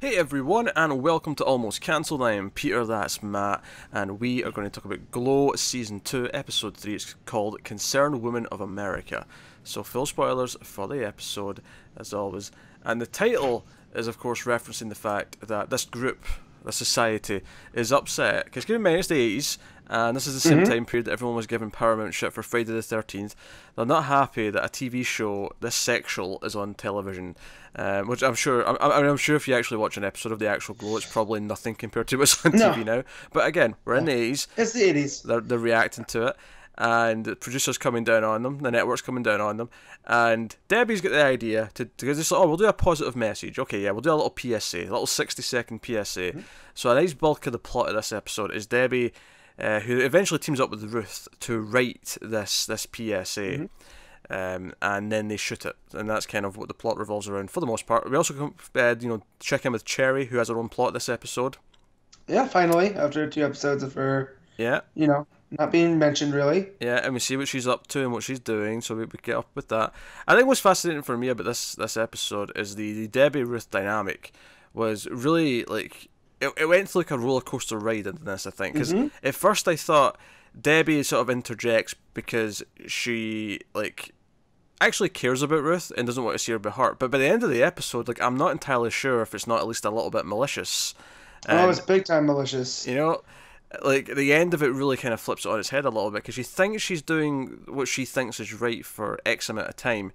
Hey everyone, and welcome to Almost Cancelled. I am Peter, that's Matt, and we are going to talk about Glow Season 2, Episode 3. It's called Concerned Women of America. So, full spoilers for the episode, as always. And the title is, of course, referencing the fact that this group, this society, is upset. Because keep in mind, it's the 80s, and this is the same time period that everyone was giving Paramount shit for Friday the 13th. They're not happy that a TV show this sexual is on television, which I'm sure. I'm sure if you actually watch an episode of the actual Glow, it's probably nothing compared to what's on TV now. But again, we're in the 80s. It's the 80s. They're reacting to it, and the producers coming down on them, the network's coming down on them, and Debbie's got the idea to just like, oh, we'll do a positive message. Okay, yeah, we'll do a little PSA, a little 60-second PSA. So a nice bulk of the plot of this episode is Debbie, who eventually teams up with Ruth to write this PSA, and then they shoot it, and that's kind of what the plot revolves around for the most part. We also check in with Cherry, who has her own plot this episode. Yeah, finally, after 2 episodes of her, Yeah. Not being mentioned really. Yeah, and we see what she's up to and what she's doing, so we get up with that. I think what's fascinating for me about this episode is the Debbie Ruth dynamic was really like it went through like a roller coaster ride in this. I think because at first I thought Debbie sort of interjects because she like actually cares about Ruth and doesn't want to see her be hurt, but by the end of the episode, like I'm not entirely sure if it's not at least a little bit malicious. Oh, it's big time malicious. Like, the end of it really kind of flips it on its head a little bit, because she thinks she's doing what she thinks is right for X amount of time,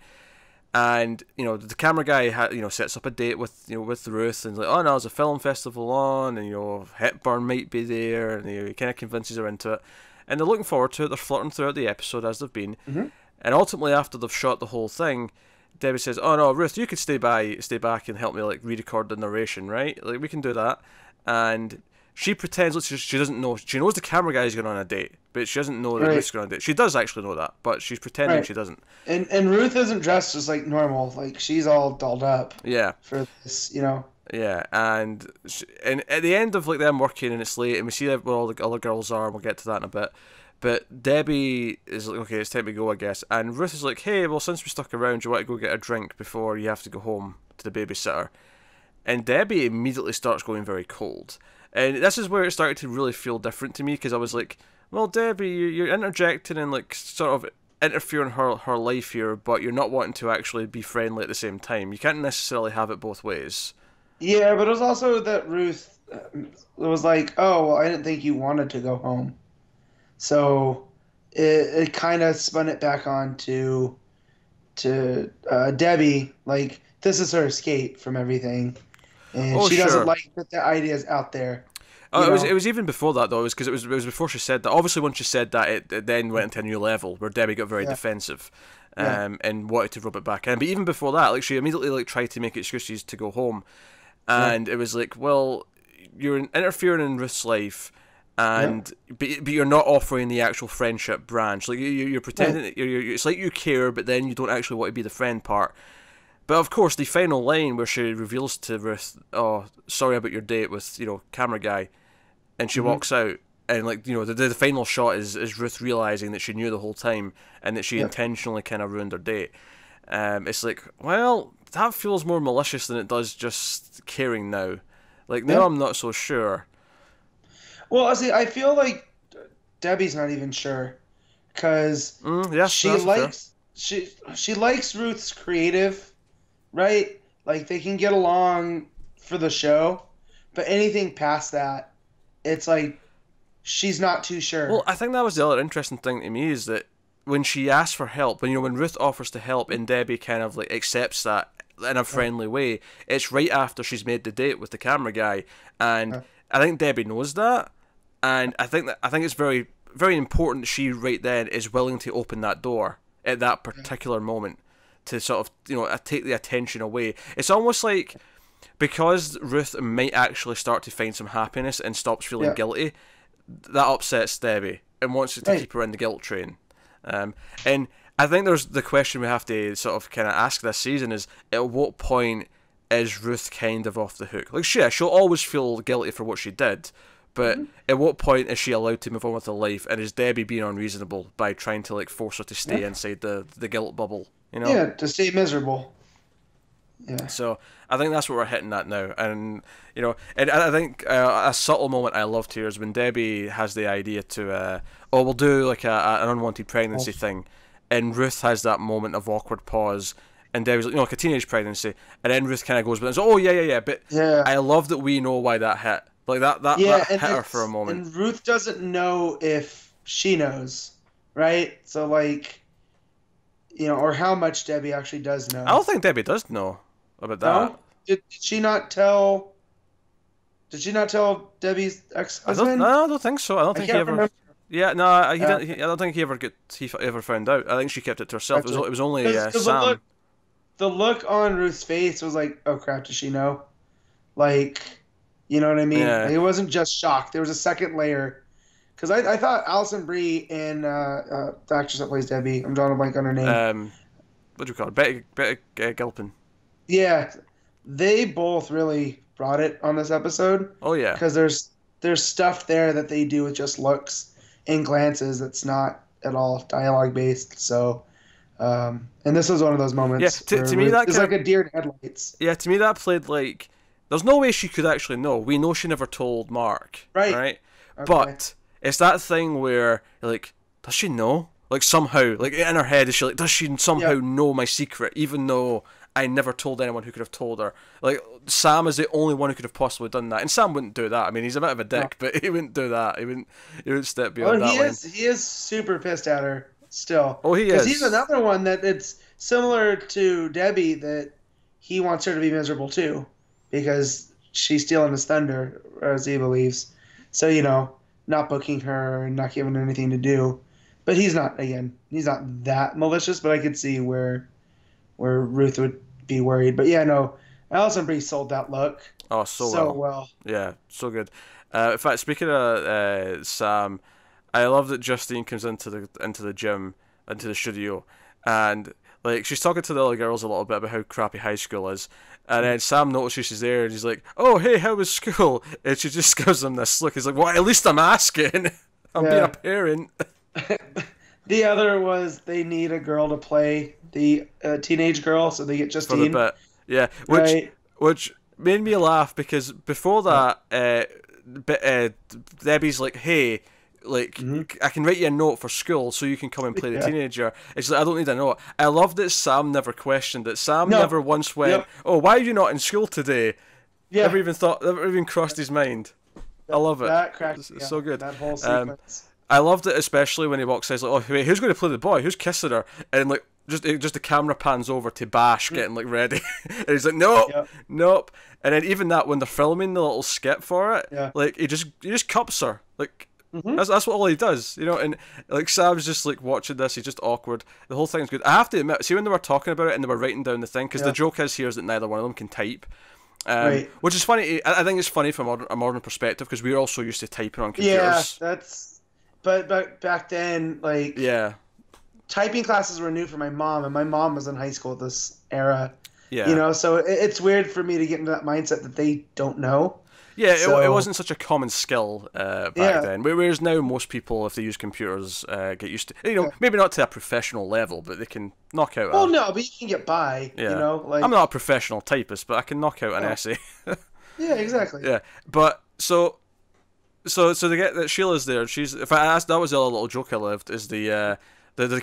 and, the camera guy, sets up a date with Ruth, and like, oh no, there's a film festival on, and, Hepburn might be there, and, he kind of convinces her into it, and they're looking forward to it, they're flirting throughout the episode, as they've been, and ultimately, after they've shot the whole thing, Debbie says, oh no, Ruth, you could stay back and help me, like, re-record the narration, right? Like, we can do that, and she pretends like she doesn't know. She knows the camera guy is going on a date, but she doesn't know that Ruth's going on a date. She does actually know that, but she's pretending she doesn't. And Ruth isn't dressed just like normal. Like, she's all dolled up. Yeah. For this, Yeah, and at the end of like them working and it's late, and we see where all the other girls are, and we'll get to that in a bit. But Debbie is like, okay, it's time to go, I guess. And Ruth is like, hey, well, since we stuck around, do you want to go get a drink before you have to go home to the babysitter? And Debbie immediately starts going very cold. And this is where it started to really feel different to me, because I was like, well, Debbie, you're interjecting and like sort of interfering her life here, but you're not wanting to actually be friendly at the same time. You can't necessarily have it both ways. Yeah, but it was also that Ruth was like, oh, well, I didn't think you wanted to go home. So it kind of spun it back on to Debbie, like, this is her escape from everything. And she doesn't like that the idea is out there. Oh, it was even before that though. It was because it was before she said that. Obviously, once she said that, it then went into a new level where Debbie got very defensive, and wanted to rub it back in. But even before that, like she immediately like tried to make excuses to go home, and it was like, well, you're interfering in Ruth's life, and but you're not offering the actual friendship branch. Like you're pretending that it's like you care, but then you don't actually want to be the friend part. But of course, the final line where she reveals to Ruth, "Oh, sorry about your date with camera guy," and she walks out, and like the final shot is Ruth realizing that she knew the whole time and that she intentionally kind of ruined her date. It's like, well, that feels more malicious than it does just caring now. Like now, I'm not so sure. Well, see, I feel like Debbie's not even sure, because she likes Ruth's creative. Right? Like, they can get along for the show, but anything past that, it's like, she's not too sure. Well, I think that was the other interesting thing to me, is that when she asks for help, when Ruth offers to help and Debbie kind of, like, accepts that in a friendly way, it's right after she's made the date with the camera guy, and I think Debbie knows that, and I think it's very, very important that she right then is willing to open that door at that particular moment, to sort of, take the attention away. It's almost like, because Ruth might actually start to find some happiness and stops feeling guilty, that upsets Debbie and wants to keep her in the guilt train. And I think there's the question we have to sort of kind of ask this season is, at what point is Ruth kind of off the hook? Like, she'll always feel guilty for what she did, but at what point is she allowed to move on with her life, and is Debbie being unreasonable by trying to like force her to stay inside the guilt bubble? Yeah, to stay miserable. Yeah. So I think that's what we're hitting at now, and and I think a subtle moment I loved here is when Debbie has the idea to, we'll do like an unwanted pregnancy thing, and Ruth has that moment of awkward pause, and Debbie's like, like a teenage pregnancy, and then Ruth kind of goes, but oh yeah, but I love that we know why that hit, like that hit her for a moment, and Ruth doesn't know if she knows, right? So like, or how much Debbie actually does know. I don't think Debbie does know about that. No? Did she not tell? Did she not tell Debbie's ex-husband? I don't think so. I don't think he ever. Remember. Yeah, no, I don't think he ever found out. I think she kept it to herself. It was only Sam. The look on Ruth's face was like, "Oh crap, does she know?" Like, you know what I mean? Yeah. Like, it wasn't just shock. There was a second layer. Because I thought Alison Brie and the actress that plays Debbie, I'm drawing a blank on her name. What do you call it? Betty Gilpin. Yeah, they both really brought it on this episode. Oh yeah. Because there's stuff there that they do with just looks and glances that's not at all dialogue based. So, and this was one of those moments. Yeah, to me that it's like a deer in headlights. Yeah, to me that played like there's no way she could actually know. We know she never told Mark. Right. Okay. But it's that thing where you're like, does she know? Like somehow, like in her head, is she like, does she somehow know my secret, even though I never told anyone who could have told her? Like Sam is the only one who could have possibly done that, and Sam wouldn't do that. I mean, he's a bit of a dick, but he wouldn't do that. He wouldn't step beyond that line. He is super pissed at her still. Oh, he is. Because he's another one that it's similar to Debbie that he wants her to be miserable too, because she's stealing his thunder, as he believes. So not booking her and not giving her anything to do. But he's not that malicious, but I could see where Ruth would be worried. But yeah, no, Alison Brie sold that look. Oh, so well. Yeah, so good. In fact, speaking of Sam, I love that Justine comes into the gym, into the studio, and like she's talking to the other girls a little bit about how crappy high school is. And then Sam notices she's there, and he's like, "Oh, hey, how was school?" And she just gives him this look. He's like, "Well, at least I'm asking. I'm being a parent." The other was they need a girl to play the teenage girl, so they get Justine. For the bit, yeah, which made me laugh because before that, Debbie's like, "Hey, like I can write you a note for school so you can come and play the teenager." It's like, I don't need a note. I love that Sam never questioned it. Sam never once went, "Oh, why are you not in school today?" Yeah. Never even crossed his mind. I love it. That cracks. It's so good. That whole sequence. I loved it, especially when he walks in. He's like, "Oh, wait, who's going to play the boy? Who's kissing her?" And like, just the camera pans over to Bash getting like ready, and he's like, "Nope." And then even that when they're filming the little skit for it, like he just cups her, like. That's what all he does, and like Sam's just like watching this, he's just awkward. The whole thing's good. I have to admit, see when they were talking about it and they were writing down the thing, because the joke is here is that neither one of them can type, which is funny. I think it's funny from a modern perspective because we're also used to typing on computers. Yeah, but back then, like typing classes were new for my mom, and my mom was in high school at this era. Yeah, so it's weird for me to get into that mindset that they don't know. Yeah, it wasn't such a common skill back then. Whereas now most people, if they use computers, get used to maybe not to a professional level, but they can knock out. Well, no, but you can get by. Yeah. Like I'm not a professional typist, but I can knock out an essay. Yeah, exactly. Yeah, but so they get that Sheila's there. If I asked, that was the other little joke I loved is the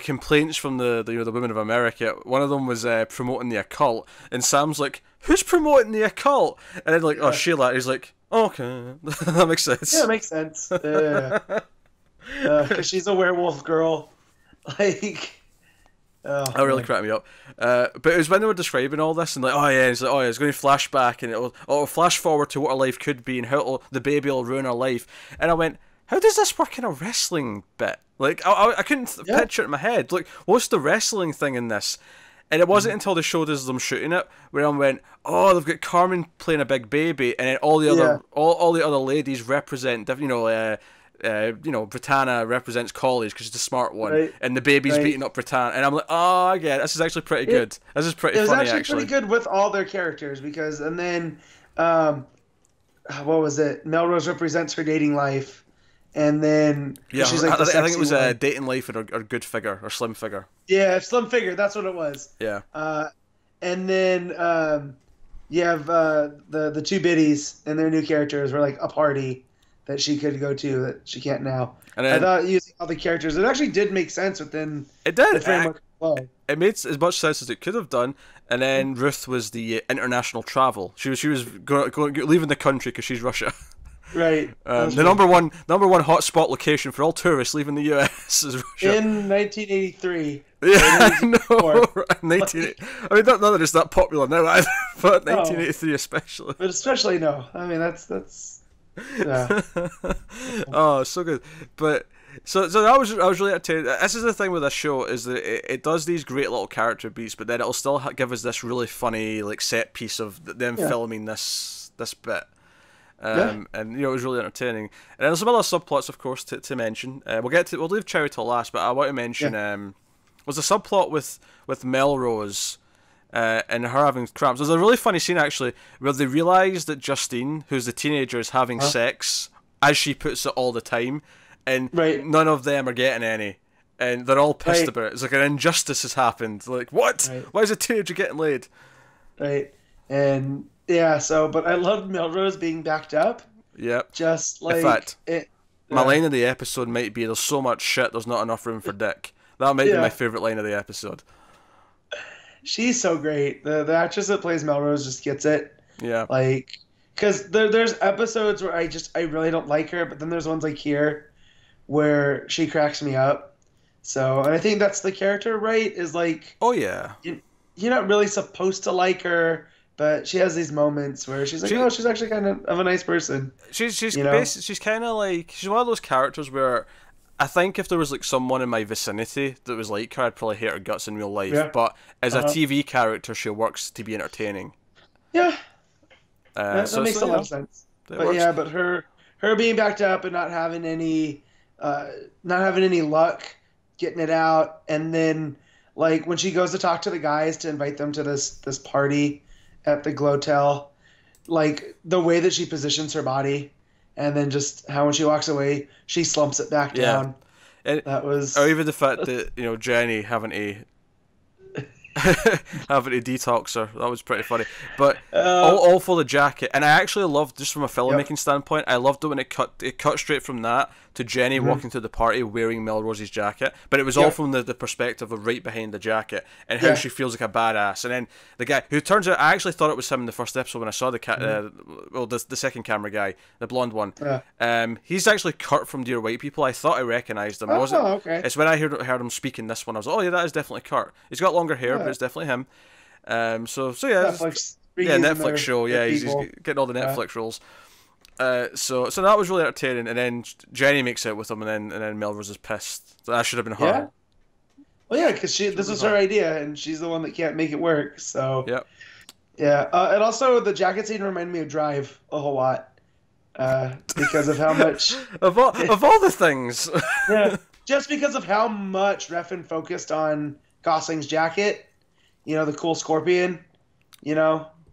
complaints from the women of America. One of them was promoting the occult, and Sam's like, "Who's promoting the occult?" And then like, "Oh, Sheila." He's like, oh, "Okay, that makes sense." Yeah, it makes sense. Because she's a werewolf girl. Like, that really cracked me up. But it was when they were describing all this, and like, it's like, it's going to flash back, and it'll flash forward to what her life could be, and how the baby will ruin her life. And I went, how does this work in a wrestling bit? Like, I couldn't picture it in my head. Like, what's the wrestling thing in this? And it wasn't until they showed us them shooting it where I went, oh, they've got Carmen playing a big baby, and then all the other all the other ladies represent, Britannia represents College because she's the smart one, and the baby's beating up Britannia, and I'm like, oh, I get it. This is actually pretty good. This is pretty funny, actually. It was actually pretty good with all their characters and then, what was it? Melrose represents her dating life. And then she's like I think it was dating life or good figure or slim figure. Yeah, slim figure. That's what it was. Yeah. and then you have the two biddies and their new characters were like a party that she could go to that she can't now. And I then thought using all the characters, it actually did make sense within it did. the framework of the flow. It made as much sense as it could have done. And then Ruth was the international travel. She was leaving the country because she's Russia. Right. The number one hotspot location for all tourists leaving the US is Russia. In 1983. Yeah, I know. 19. I mean, not that it's that popular now either, but 1983 especially. But especially no. I mean, that's. Yeah. Oh, so good. But so I was really entertained. This is the thing with this show is that it does these great little character beats, but then it'll still give us this really funny like set piece of them filming this bit. And it was really entertaining. And there's some other subplots, of course, to mention. We'll leave Cherry till last, but I want to mention was a subplot with Melrose and her having cramps. There's a really funny scene actually where they realise that Justine, who's the teenager, is having sex, as she puts it, all the time, and none of them are getting any. And they're all pissed about it. It's like an injustice has happened. Like, what? Why is a teenager getting laid? Right. And yeah, but I loved Melrose being backed up. Yep. Just like in fact, my line of the episode might be, "There's so much shit, there's not enough room for dick." That might be my favourite line of the episode. She's so great. The actress that plays Melrose just gets it. Yeah. Like, because there's episodes where I really don't like her, but then there's ones like here where she cracks me up. So, and I think that's the character, right? Is like, oh yeah, you're not really supposed to like her, but she has these moments where she's like, she's actually kind of a nice person. She's kind of like, she's one of those characters where I think if there was like someone in my vicinity that was like her, I'd probably hate her guts in real life. Yeah. But as a TV character, she works to be entertaining. Yeah, that makes a lot of sense. But her being backed up and not having any luck getting it out, and then like when she goes to talk to the guys to invite them to this party at the Glowtel, like the way that she positions her body. And then just how when she walks away, she slumps it back down. And that was, or even the fact that Jenny having to detox her, that was pretty funny. But all for the jacket, and I actually loved, just from a filmmaking standpoint, I loved it when it cut straight from that to Jenny walking to the party wearing Melrose's jacket, but it was all from the perspective of right behind the jacket and how she feels like a badass. And then the guy who turns out, I actually thought it was him in the first episode when I saw the second camera guy, the blonde one. He's actually Kurt from Dear White People. I thought I recognised him. Okay. It's when I heard him speaking this one, I was like, oh yeah, that is definitely Kurt. He's got longer hair, but it's definitely him. So yeah, Netflix show. Yeah, he's getting all the Netflix roles. So that was really entertaining, and then Jenny makes out with him, and then Melrose is pissed. That should have been her. Yeah. Well, yeah, because this was her idea, and she's the one that can't make it work. So yeah. And also the jacket scene reminded me of Drive a whole lot, because of how much of all the things. Just because of how much Refn focused on Gosling's jacket, the cool scorpion,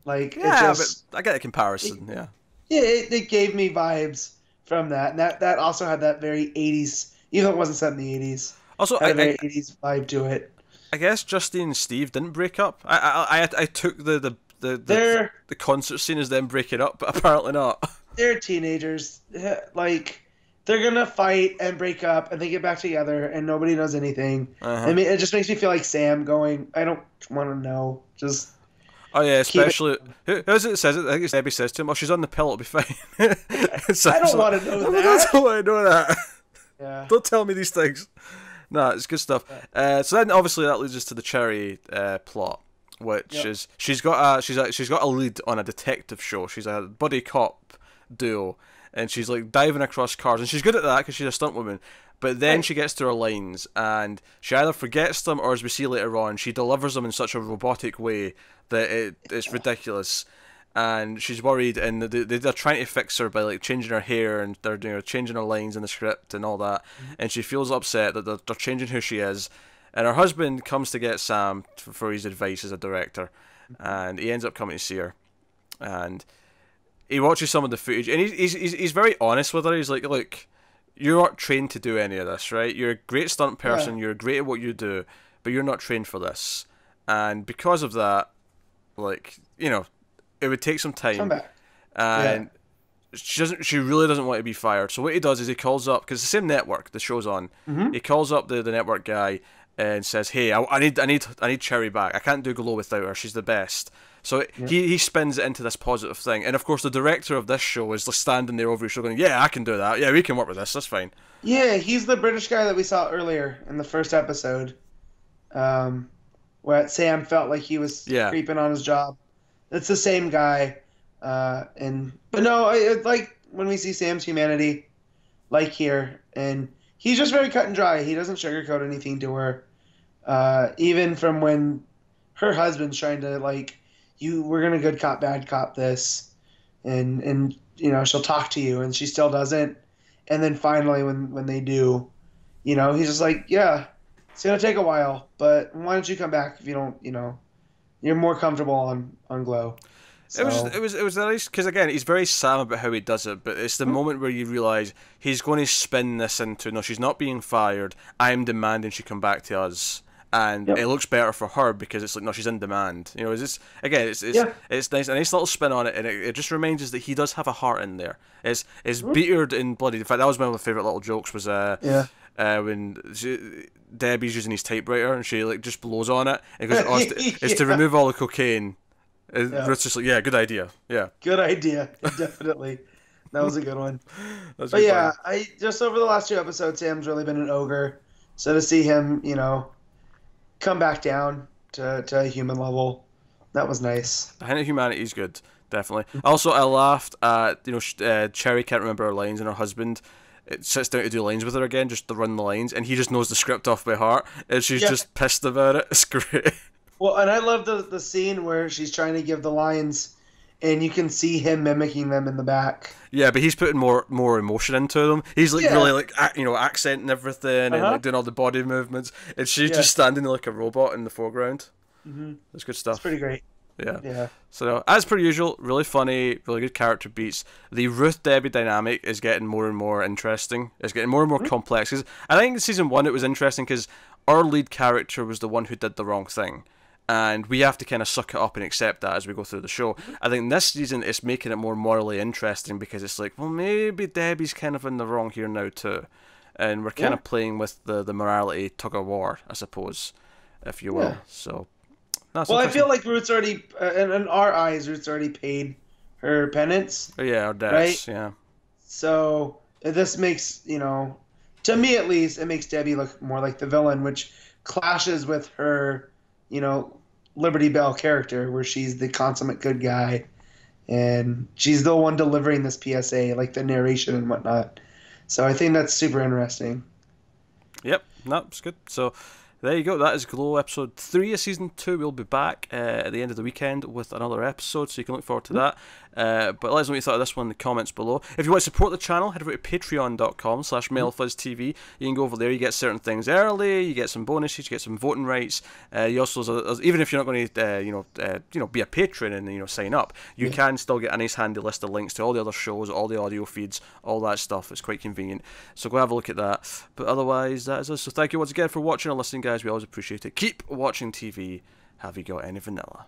like but I get a comparison. It gave me vibes from that, and that also had that very 80s, even though it wasn't set in the 80s. Also, had a very 80s vibe to it. I guess Justine and Steve didn't break up. I took the concert scene as them breaking up, but apparently not. They're teenagers, like they're gonna fight and break up, and they get back together, and nobody knows anything. I mean, it just makes me feel like Sam going, I don't want to know, just. Oh yeah, especially who is it that says it? I think it's Debbie says to him, "Oh, she's on the pill, it'll be fine." I don't want to know that. I don't want to know that. Yeah. Don't tell me these things. No, it's good stuff. So then, obviously, that leads us to the Cherry plot, which is she's got a lead on a detective show. She's a buddy cop duo, and she's like diving across cars, and she's good at that because she's a stunt woman. But then she gets to her lines, and she either forgets them, or as we see later on, she delivers them in such a robotic way that it's ridiculous. And she's worried, and they're trying to fix her by like changing her hair, and they're changing her lines in the script and all that. And she feels upset that they're changing who she is. And her husband comes to get Sam for his advice as a director, and he ends up coming to see her. And he watches some of the footage, and he's very honest with her. He's like, look, you're not trained to do any of this, right? You're a great stunt person, you're great at what you do, but you're not trained for this. And because of that, like, you know, it would take some time. Come back. And she really doesn't want to be fired. So what he does is he calls up, because it's the same network the show's on. He calls up the network guy and says, "Hey, I need Cherry back. I can't do Glow without her. She's the best." So he spins it into this positive thing, and of course the director of this show is just standing there over his shoulder going, "Yeah, I can do that. Yeah, we can work with this. That's fine." Yeah, he's the British guy that we saw earlier in the first episode, where Sam felt like he was creeping on his job. It's the same guy, but no, it's like when we see Sam's humanity, like here, and he's just very cut and dry. He doesn't sugarcoat anything to her, even from when her husband's trying to like, we're gonna good cop bad cop this, and you know she'll talk to you, and she still doesn't. And then finally, when they do, you know, he's just like, yeah, it's gonna take a while, but why don't you come back if you don't, you know, you're more comfortable on Glow. So. It was nice because again he's very Sam about how he does it, but it's the moment where you realise he's going to spin this into, no, she's not being fired. I'm demanding she come back to us, and it looks better for her because it's like, no, she's in demand. You know, it's nice, a nice little spin on it, and it just reminds us that he does have a heart in there. It's beatered in bloody. In fact, that was one of my favourite little jokes. Was when Debbie's using his typewriter and she like just blows on it and goes, it's to remove all the cocaine. And Ruth's just like, yeah, good idea. Yeah. Good idea. Definitely. That was a good one. But yeah, I just over the last 2 episodes, Sam's really been an ogre. So to see him, you know, come back down to a human level, that was nice. The hint of humanity is good, definitely. Also, I laughed at, you know, Cherry can't remember her lines, and her husband sits down to do lines with her again, just to run the lines, and he just knows the script off by heart, and she's just pissed about it. It's great. Well, and I love the scene where she's trying to give the lines, and you can see him mimicking them in the back. Yeah, but he's putting more emotion into them. He's like really like accenting everything and like doing all the body movements, and she's just standing like a robot in the foreground. That's good stuff. It's pretty great. Yeah. So as per usual, really funny, really good character beats. The Ruth Debbie dynamic is getting more and more interesting. It's getting more and more complex. 'Cause I think in season 1 it was interesting because our lead character was the one who did the wrong thing. And we have to kind of suck it up and accept that as we go through the show. I think this season it's making it more morally interesting because it's like, well, maybe Debbie's kind of in the wrong here now too. And we're kind of playing with the morality tug of war, I suppose, if you will. Yeah. So, I feel like Ruth's already, in our eyes, Ruth's already paid her penance. Oh, yeah, our debts, right? Yeah. So this makes, you know, to me at least, it makes Debbie look more like the villain, which clashes with her, you know, Liberty Bell character, where she's the consummate good guy, and she's the one delivering this PSA, like the narration and whatnot. So I think that's super interesting. Yep, that's good. So there you go. That is Glow episode 3 of season 2. We'll be back at the end of the weekend with another episode, so you can look forward to that. But let us know what you thought of this one in the comments below. If you want to support the channel, head over to patreon.com/MailFuzzTV. You can go over there. You get certain things early. You get some bonuses. You get some voting rights. You also, even if you're not going to, be a patron and sign up, you can still get a nice handy list of links to all the other shows, all the audio feeds, all that stuff. It's quite convenient. So go have a look at that. But otherwise, that is us. So thank you once again for watching and listening, guys. We always appreciate it. Keep watching TV. Have you got any vanilla?